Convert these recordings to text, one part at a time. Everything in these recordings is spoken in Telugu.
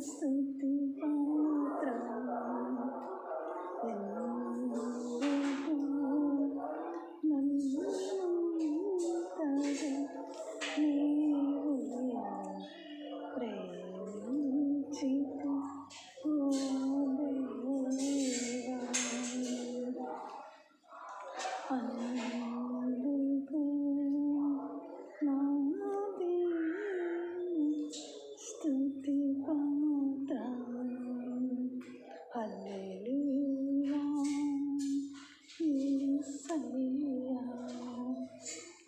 స్తుతి పాత్రం స్తుతి పాత్రం హల్లెలూయా యేసయ్యా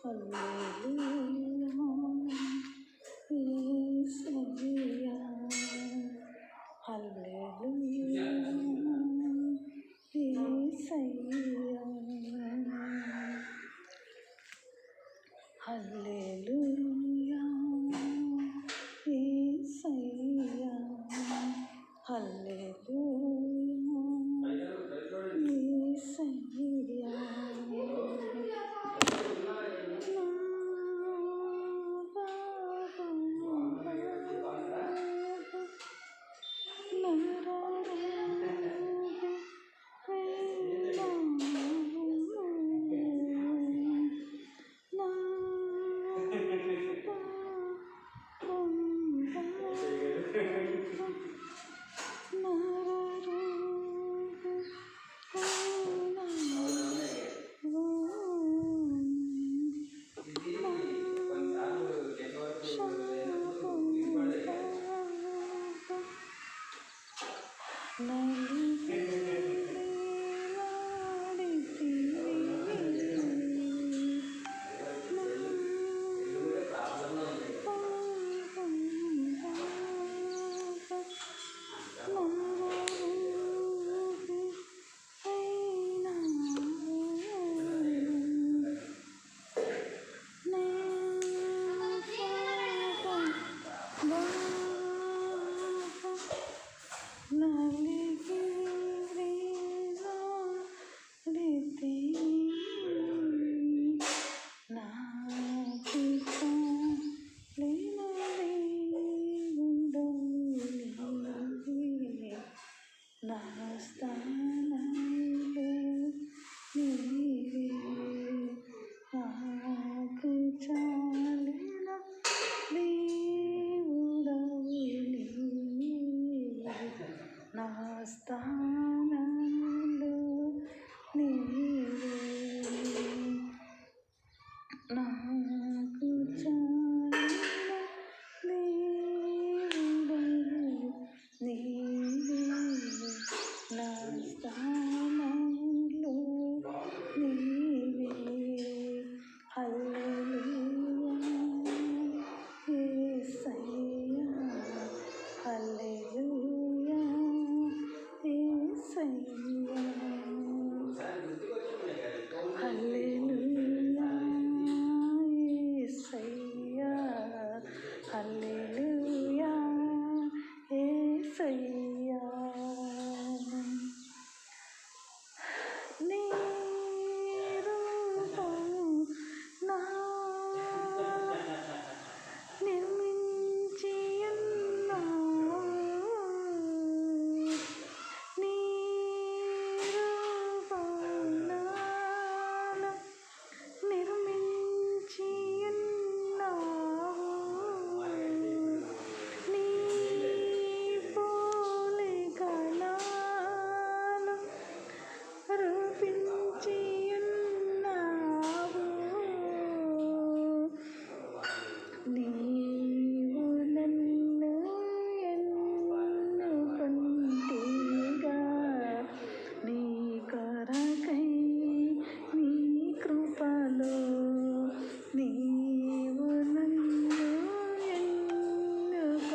హల్లెలూయా యేసయ్యా హల్లెలూయా యేసయ్యా హల్లెలూయా యేసయ్యా హల్లెలూయా యేసయ్యా స్థానంలో నీవే నాకు చాలిన దేవుడవు నీవే నా స్థానంలో నీవే హల్లెలూయా యేసయ్యా హల్లెలూయా యేసయ్యా హల్లెలూయా యేసయ్యా హల్లెలూయా యేసయ్యా నీ రూపం నా నిర్మించి ఉన్నావు నీ రూపం నాలో నిర్మించి ఉన్నావు నీ పోలిక నాలో రూపించి ఉన్నావు నీవు నన్ను ఎన్నుకొంటిగా నీ కొరకై నీ కృపలో నీవు నన్ను ఎన్నుకొంటిగా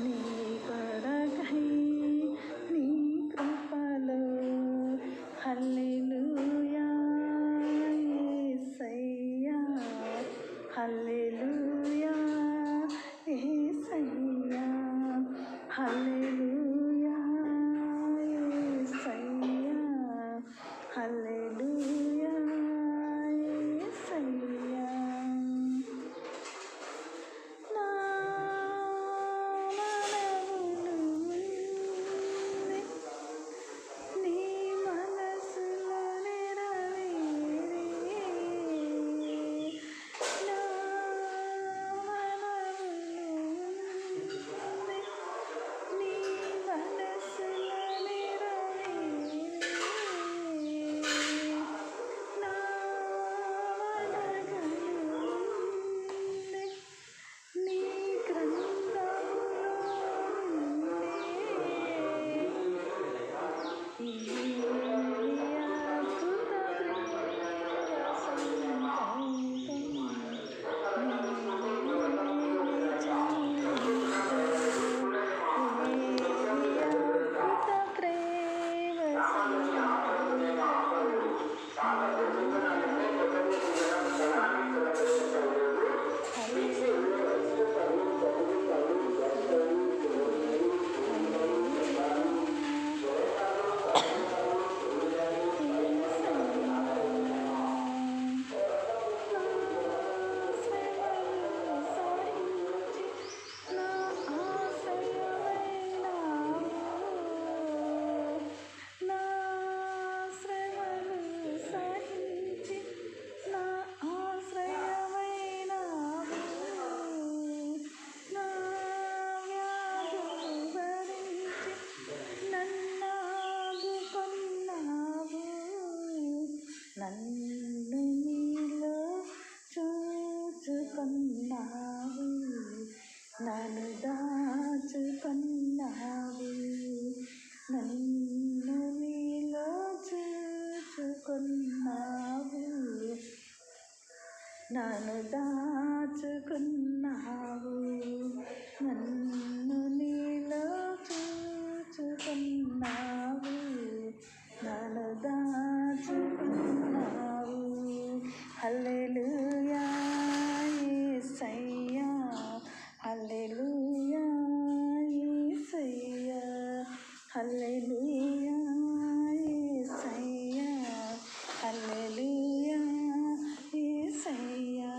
నీ కొరకై నీ కృపలో హల్లెలూయా యేసయ్యా హల్లెలూయా యేసయ్యా హల్లెలూయా యేసయ్యా హల్లెలూయా నన్ను దాచుకున్నావు, నన్ను నీలో చూచుకున్నావు, నన్ను దాచుకున్నావు, నన్ను నీలో చూచుకున్నావు, నన్ను దాచుకున్నావు. హల్లెలూయా యేసయ్యా, హల్లెలూయా యేసయ్యా, హల్లెలూయా యేసయ్యా, హల్లెలూయా యేసయ్యా.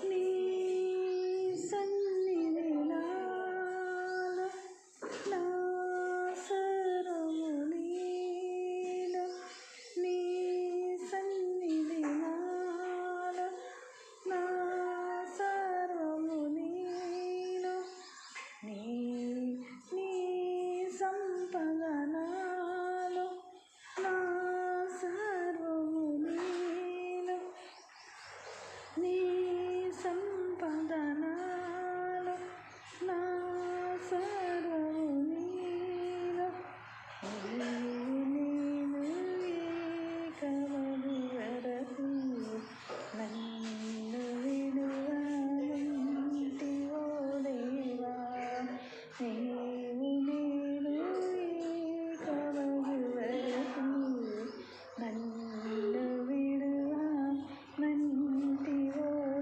నీ సన్నిధిలో నా సర్వము నీలో, నీ సన్నిధిలో నా సర్వము నీలో, నీ నీ సంపద నాలో, నా సర్వము నీలో, నీ సంపద నాలో, నా సర్వము నీలో. నేను ఏకమగు వరకు నన్ను విడువనంటివో దేవా, నీవు నేను ఏకమగు వరకు నన్ను విడువనంటివో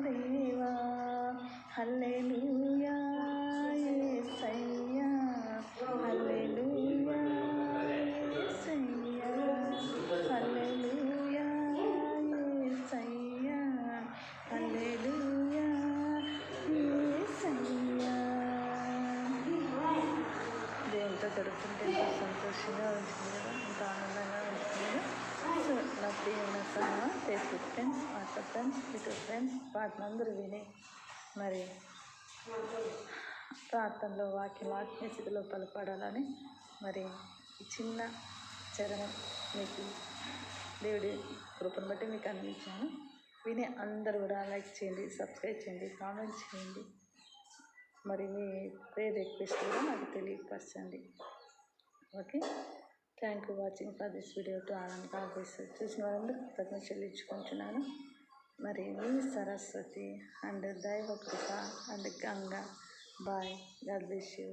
దేవా. హల్లెలూయా యేసయ్యా, హల్లెలూయా యేసయ్యా, హల్లెలూయా యేసయ్యా, హల్లెలూయా యేసయ్యా. దేవునితో గడుపుతుంటే ఎంతో సంతోషంగా ఉంటుంది కదా, ఎంతో ఆనందంగా ఉంటుంది కదా. సో నా ప్రియమైన సహా Facebook friends, WhatsApp friends, YouTube friends, పాటలందరూ విని మరి ప్రార్థనలో ఆత్మీయ స్థితిలో బలపడాలని మరి ఈ చిన్న చరణం మీకు దేవుడి కృపను బట్టి మీకు అందించాను. విని అందరూ కూడా లైక్ చేయండి, సబ్స్క్రైబ్ చేయండి, కామెంట్ చేయండి, మరి మీ ప్రేయర్ రిక్వెస్ట్ కూడా నాకు తెలియపరచండి. Okay, thank you watching for this video to Anand Kavyas. చూసిన వారందరూ కృతజ్ఞత చెల్లించుకుంటున్నాను. మరి మీ సరస్వతి అండ్ దైవ కృప and Ganga. Bye, God bless you.